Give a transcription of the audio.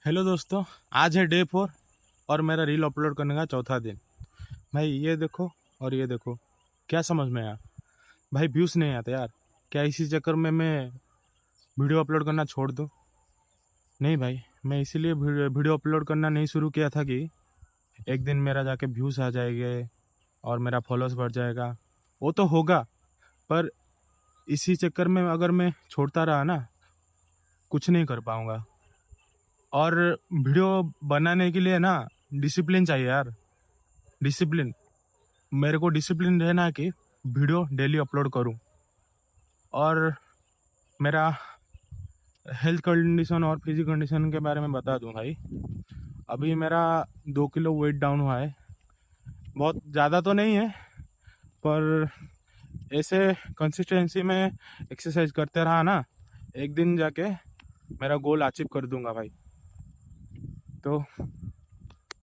Hello दोस्तों। आज है डे 4 और मेरा रील अपलोड करने का चौथा दिन। भाई ये देखो और ये देखो, क्या समझ में आया? भाई व्यूज़ नहीं आते यार। क्या इसी चक्कर में मैं वीडियो अपलोड करना छोड़ दूँ? नहीं भाई, मैं इसीलिए वीडियो अपलोड करना नहीं शुरू किया था कि एक दिन मेरा जाके व्यूज़ आ जाएंगे और मेरा फॉलोअर्स बढ़ जाएगा। वो तो होगा, पर इसी चक्कर में अगर मैं छोड़ता रहा ना, कुछ नहीं कर पाऊँगा। और वीडियो बनाने के लिए ना डिसिप्लिन चाहिए यार। डिसिप्लिन, मेरे को डिसिप्लिन रहना है कि वीडियो डेली अपलोड करूं। और मेरा हेल्थ कंडीशन और फिजिकल कंडीशन के बारे में बता दूं भाई। अभी मेरा 2 किलो वेट डाउन हुआ है। बहुत ज़्यादा तो नहीं है, पर ऐसे कंसिस्टेंसी में एक्सरसाइज करते रहा ना, एक दिन जाके मेरा गोल अचीव कर दूंगा भाई। तो